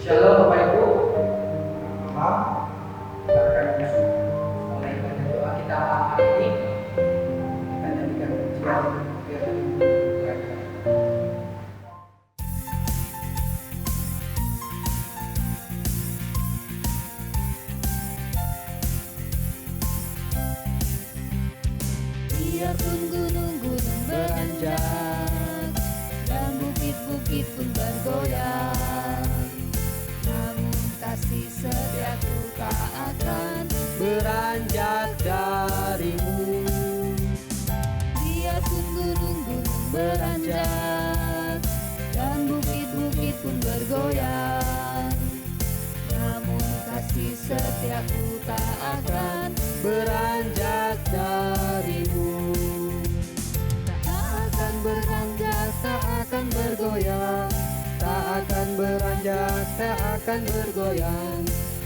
Shalom Bapak Ibu, malam. Kita akan mulai ibadah doa kita malam hari ini. Kita nyanyikan pujian firman Tuhan. Biarpun gunung-gunung beranjak dan bukit-bukit pun bergoyang, namun kasih setiaku tak akan beranjak darimu. Biarpun gunung-gunung beranjak dan bukit-bukit pun bergoyang, namun kasih setiaku tak akan beranjak darimu. Tak akan beranjak, tak akan bergoyang, tak akan beranjak, tak akan bergoyang.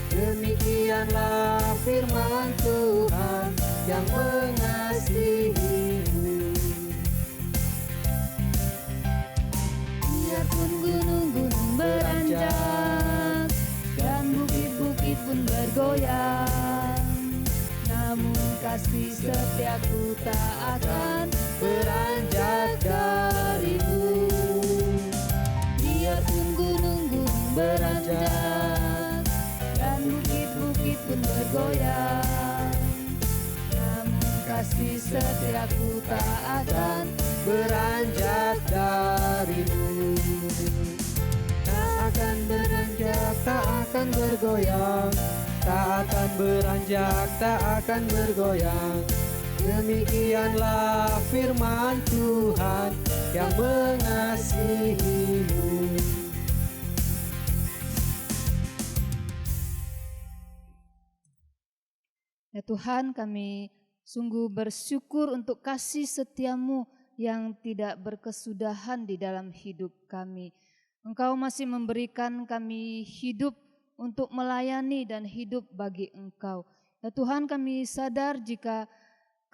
Demikianlah firman Tuhan yang mengasihimu. Biarpun gunung-gunung beranjak dan bukit-bukit pun bergoyang, namun kasih setiaku tak akan beranjak darimu. Biarpun gunung-gunung beranjak dan bukit-bukit pun bergoyang, namun kasih setiaku tak akan beranjak darimu. Tak akan beranjak, tak akan bergoyang, tak akan beranjak, tak akan bergoyang. Demikianlah firman Tuhan yang mengasihimu. Ya Tuhan, kami sungguh bersyukur untuk kasih setiamu yang tidak berkesudahan di dalam hidup kami. Engkau masih memberikan kami hidup untuk melayani dan hidup bagi Engkau. Ya Tuhan, kami sadar jika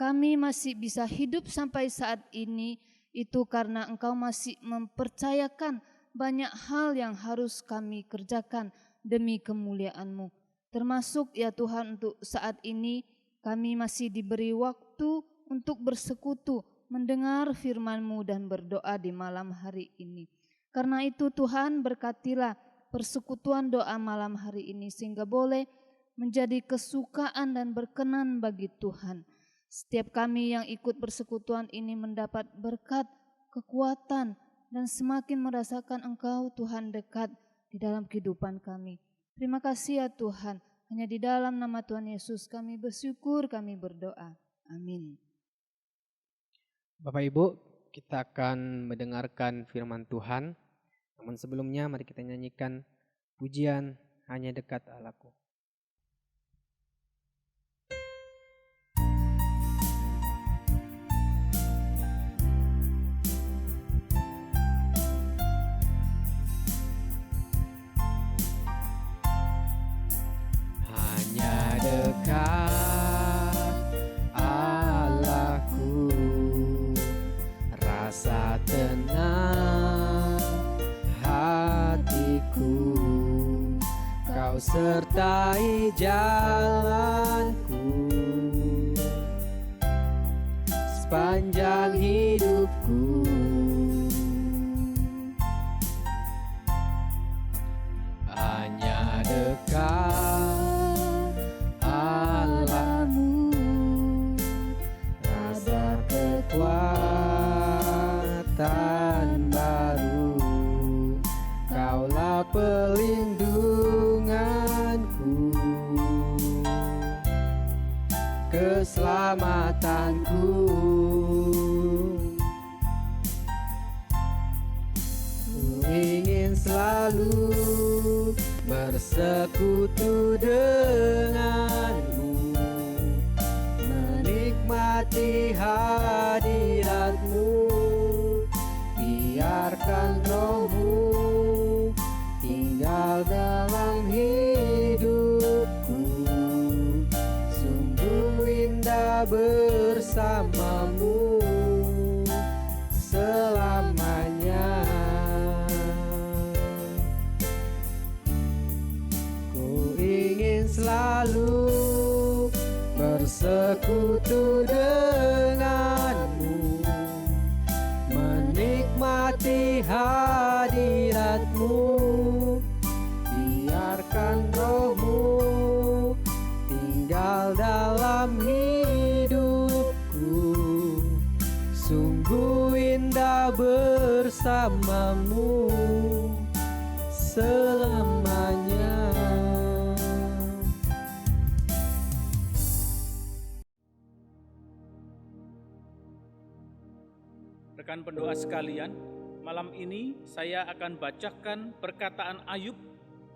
kami masih bisa hidup sampai saat ini, itu karena Engkau masih mempercayakan banyak hal yang harus kami kerjakan demi kemuliaan-Mu. Termasuk ya Tuhan, untuk saat ini kami masih diberi waktu untuk bersekutu, mendengar firman-Mu dan berdoa di malam hari ini. Karena itu Tuhan, berkatilah persekutuan doa malam hari ini sehingga boleh menjadi kesukaan dan berkenan bagi Tuhan. Setiap kami yang ikut persekutuan ini mendapat berkat, kekuatan, dan semakin merasakan Engkau Tuhan dekat di dalam kehidupan kami. Terima kasih ya Tuhan, hanya di dalam nama Tuhan Yesus kami bersyukur, kami berdoa. Amin. Bapak Ibu, kita akan mendengarkan firman Tuhan. Namun sebelumnya mari kita nyanyikan pujian Hanya Dekat Allahku. Hanya dekat Allahku, rasa tenang hatiku, Kau sertai jalanku sepanjang hidupku. Hanya dekat Allahmu, rasa kekuatan baru, Kaulah pelindunganku, keselamatanku. Ku ingin selalu bersekutu denganmu, menikmati hadiratmu. Biarkan rohmu tinggal dalam hidupku, sungguh indah bersamamu selamanya. selalu bersekutu denganmu, menikmati hadiratmu. Biarkan rohmu tinggal dalam hidupku, sungguh indah bersamamu selamanya. Rekan pendoa sekalian, malam ini saya akan bacakan perkataan Ayub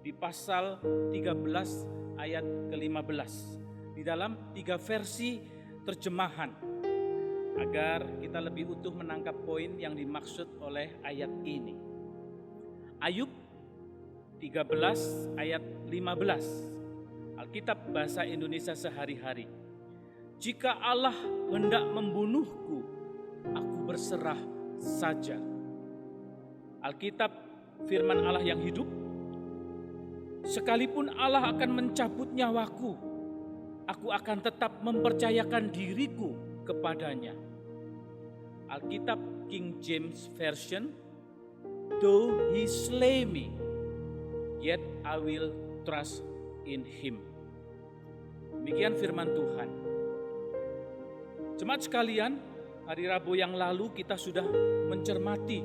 di pasal 13 ayat ke-15 di dalam 3 versi terjemahan agar kita lebih utuh menangkap poin yang dimaksud oleh ayat ini. Ayub 13 ayat 15, Alkitab Bahasa Indonesia Sehari-hari. Jika Allah hendak membunuhku, aku berserah saja. Alkitab firman Allah yang hidup, sekalipun Allah akan mencabut nyawaku, aku akan tetap mempercayakan diriku kepadanya. Alkitab King James Version, though he slay me, yet I will trust in him. Demikian firman Tuhan. Jemaat sekalian, hari Rabu yang lalu kita sudah mencermati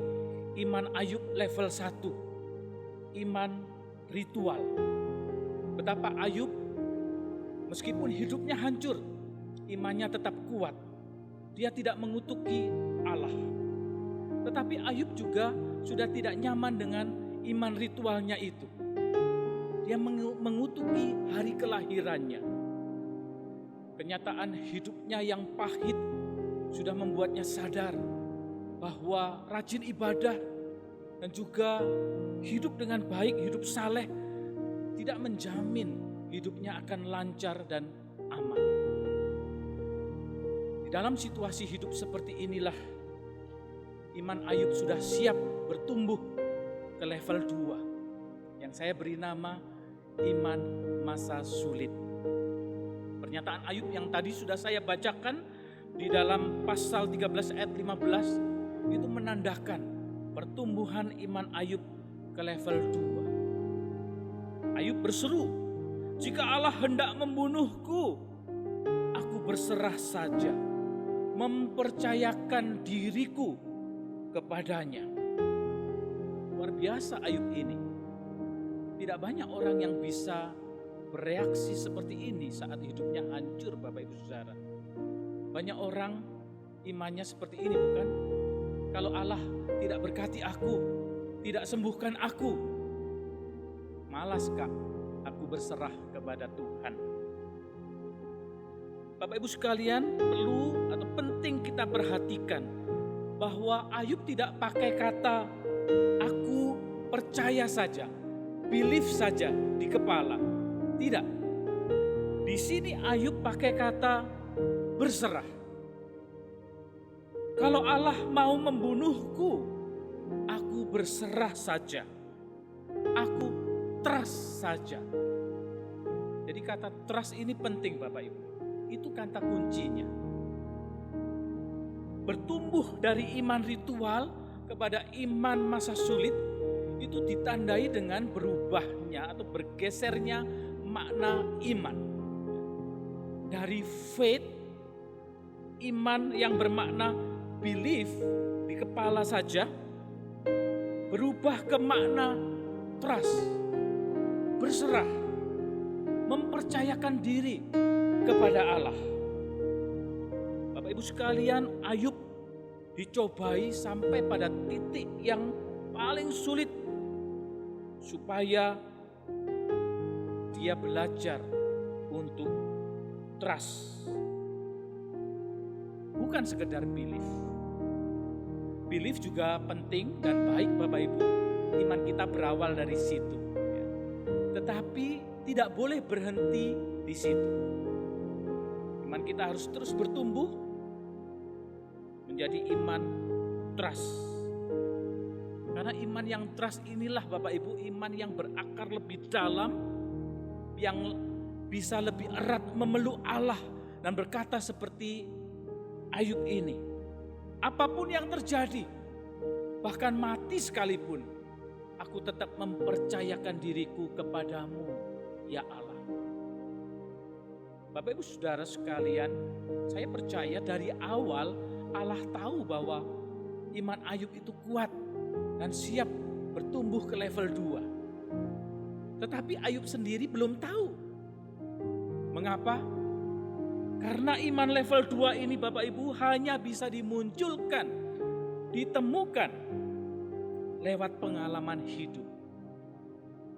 iman Ayub level 1, iman ritual. Betapa Ayub meskipun hidupnya hancur, imannya tetap kuat. Dia tidak mengutuki Allah. Tetapi Ayub juga sudah tidak nyaman dengan iman ritualnya itu. Dia mengutuki hari kelahirannya. Kenyataan hidupnya yang pahit sudah membuatnya sadar bahwa rajin ibadah dan juga hidup dengan baik, hidup saleh tidak menjamin hidupnya akan lancar dan aman. Di dalam situasi hidup seperti inilah iman Ayub sudah siap bertumbuh ke level 2 yang saya beri nama iman masa sulit. Pernyataan Ayub yang tadi sudah saya bacakan di dalam pasal 13 ayat 15 itu menandakan pertumbuhan iman Ayub ke level 2. Ayub berseru, jika Allah hendak membunuhku, aku berserah saja, mempercayakan diriku kepadanya. Luar biasa Ayub ini. Tidak banyak orang yang bisa bereaksi seperti ini saat hidupnya hancur, Bapak Ibu Saudara. Banyak orang imannya seperti ini, bukan? Kalau Allah tidak berkati aku, tidak sembuhkan aku, malas Kak, aku berserah kepada Tuhan. Bapak Ibu sekalian, perlu atau penting kita perhatikan bahwa Ayub tidak pakai kata aku percaya saja, believe saja di kepala. Tidak. Di sini Ayub pakai kata berserah. Kalau Allah mau membunuhku, aku berserah saja. Aku trust saja. Jadi kata trust ini penting Bapak Ibu. Itu kata kuncinya. Bertumbuh dari iman ritual kepada iman masa sulit itu ditandai dengan berubahnya atau bergesernya makna iman. Dari faith, iman yang bermakna belief di kepala saja, berubah ke makna trust, berserah, mempercayakan diri kepada Allah. Bapak Ibu sekalian, Ayub dicobai sampai pada titik yang paling sulit supaya dia belajar untuk trust. Bukan sekedar belief. Belief juga penting dan baik Bapak Ibu. Iman kita berawal dari situ. Tetapi tidak boleh berhenti di situ. Iman kita harus terus bertumbuh menjadi iman trust. Karena iman yang trust inilah Bapak Ibu, iman yang berakar lebih dalam, yang bisa lebih erat memeluk Allah dan berkata seperti Ayub ini, apapun yang terjadi, bahkan mati sekalipun, aku tetap mempercayakan diriku kepadamu, ya Allah. Bapak Ibu Saudara sekalian, saya percaya dari awal Allah tahu bahwa iman Ayub itu kuat dan siap bertumbuh ke level 2. Tetapi Ayub sendiri belum tahu. Mengapa? Karena iman level 2 ini Bapak Ibu hanya bisa dimunculkan, ditemukan lewat pengalaman hidup.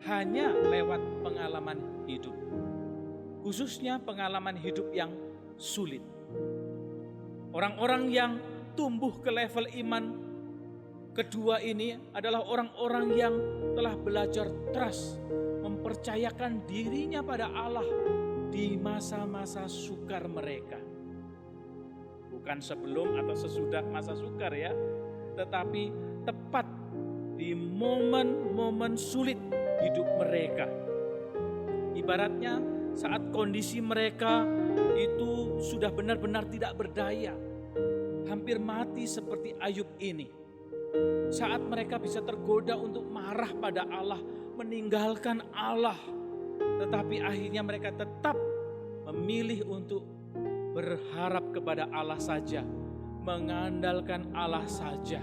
Hanya lewat pengalaman hidup. Khususnya pengalaman hidup yang sulit. Orang-orang yang tumbuh ke level iman kedua ini adalah orang-orang yang telah belajar trust, mempercayakan dirinya pada Allah di masa-masa sukar mereka. Bukan sebelum atau sesudah masa sukar ya, tetapi tepat di momen-momen sulit hidup mereka. Ibaratnya saat kondisi mereka itu sudah benar-benar tidak berdaya, hampir mati seperti Ayub ini. Saat mereka bisa tergoda untuk marah pada Allah, meninggalkan Allah, tetapi akhirnya mereka tetap memilih untuk berharap kepada Allah saja, mengandalkan Allah saja.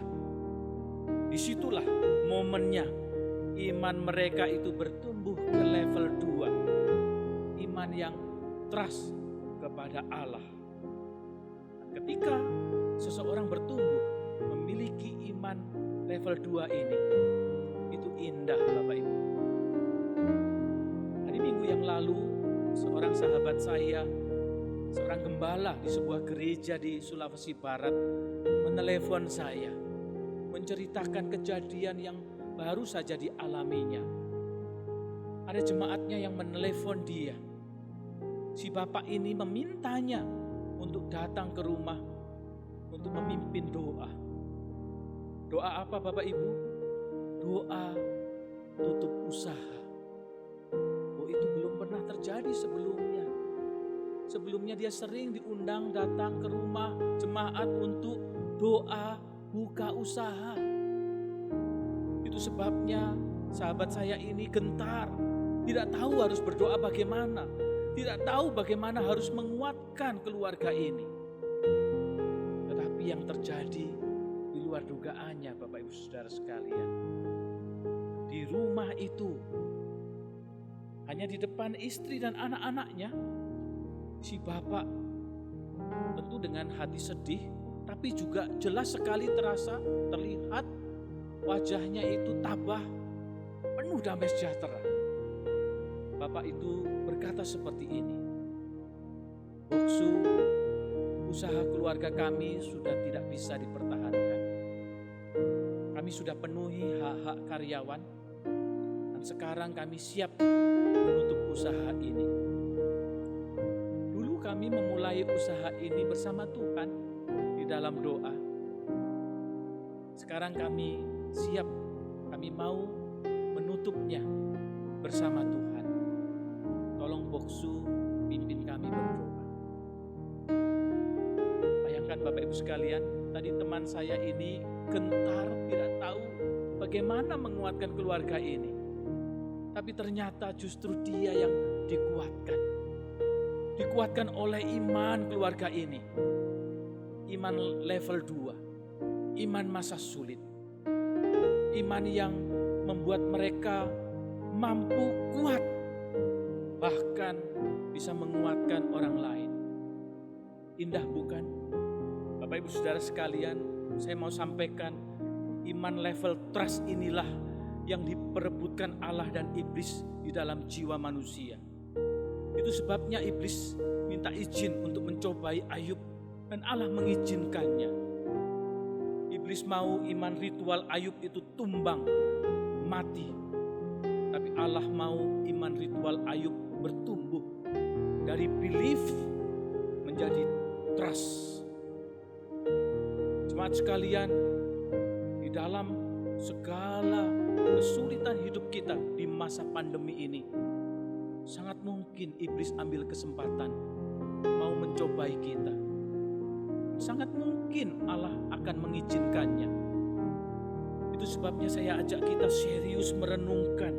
Disitulah momennya iman mereka itu bertumbuh ke level 2. Iman yang trust kepada Allah. Ketika seseorang bertumbuh memiliki iman level 2 ini, itu indah Bapak Ibu. Hari Minggu yang lalu, seorang sahabat saya, seorang gembala di sebuah gereja di Sulawesi Barat, menelepon saya, menceritakan kejadian yang baru saja dialaminya. Ada jemaatnya yang menelepon dia. Si bapak ini memintanya untuk datang ke rumah untuk memimpin doa. Doa apa Bapak Ibu? Doa tutup usaha. Oh, itu belum pernah terjadi sebelumnya. Sebelumnya dia sering diundang datang ke rumah jemaat untuk doa buka usaha. Itu sebabnya sahabat saya ini gentar, tidak tahu harus berdoa bagaimana, tidak tahu bagaimana harus menguatkan keluarga ini. Tetapi yang terjadi di luar dugaannya Bapak Ibu Saudara sekalian. Di rumah itu, hanya di depan istri dan anak-anaknya, si bapak tentu dengan hati sedih, tapi juga jelas sekali terlihat wajahnya itu tabah, penuh damai sejahtera. Bapak itu berkata seperti ini, "Boksu, usaha keluarga kami sudah tidak bisa dipertahankan. Kami sudah penuhi hak-hak karyawan, dan sekarang kami siap menutup usaha ini. Dulu kami memulai usaha ini bersama Tuhan di dalam doa. Sekarang kami siap, kami mau menutupnya bersama Tuhan. Tolong Boksu pimpin kami berdoa." Bayangkan Bapak Ibu sekalian, tadi teman saya ini gentar, tidak tahu bagaimana menguatkan keluarga ini. Tapi ternyata justru dia yang dikuatkan. Dikuatkan oleh iman keluarga ini. Iman level 2. Iman masa sulit. Iman yang membuat mereka mampu kuat, bahkan bisa menguatkan orang lain. Indah bukan? Bapak Ibu Saudara sekalian, saya mau sampaikan iman level trust inilah yang diperebutkan Allah dan iblis di dalam jiwa manusia. Itu sebabnya iblis minta izin untuk mencobai Ayub dan Allah mengizinkannya. Iblis mau iman ritual Ayub itu tumbang, mati. Tapi Allah mau iman ritual Ayub bertumbuh dari belief menjadi trust. Jemaat sekalian, di dalam segala kesulitan hidup kita di masa pandemi ini, sangat mungkin iblis ambil kesempatan mau mencobai kita. Sangat mungkin Allah akan mengizinkannya. Itu sebabnya saya ajak kita serius merenungkan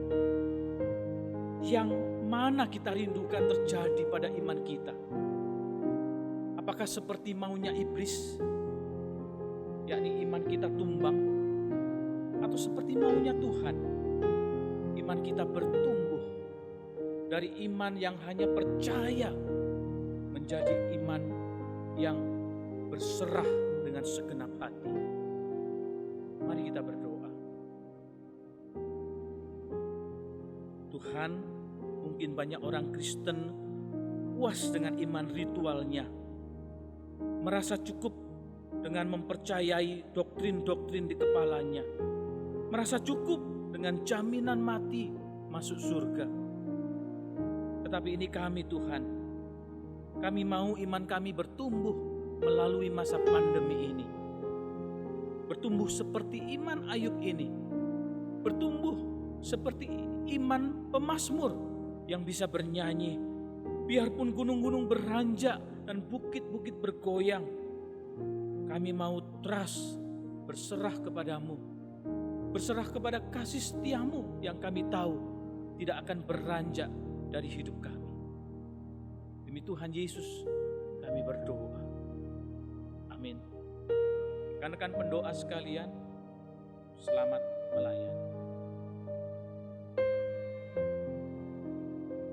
yang mana kita rindukan terjadi pada iman kita. Apakah seperti maunya iblis, yakni iman kita tumbang, atau seperti maunya Tuhan, iman kita bertumbuh dari iman yang hanya percaya menjadi iman yang berserah dengan segenap hati. Mari kita berdoa. Tuhan, mungkin banyak orang Kristen puas dengan iman ritualnya, merasa cukup dengan mempercayai doktrin-doktrin di kepalanya, merasa cukup dengan jaminan mati masuk surga. Tetapi ini kami Tuhan, kami mau iman kami bertumbuh melalui masa pandemi ini. Bertumbuh seperti iman Ayub ini, bertumbuh seperti iman pemazmur yang bisa bernyanyi, biarpun gunung-gunung beranjak dan bukit-bukit bergoyang, kami mau trust, berserah kepadamu, berserah kepada kasih setiamu yang kami tahu tidak akan beranjak dari hidup kami. Demi Tuhan Yesus kami berdoa. Amin. Rekan-rekan pendoa sekalian, selamat melayani.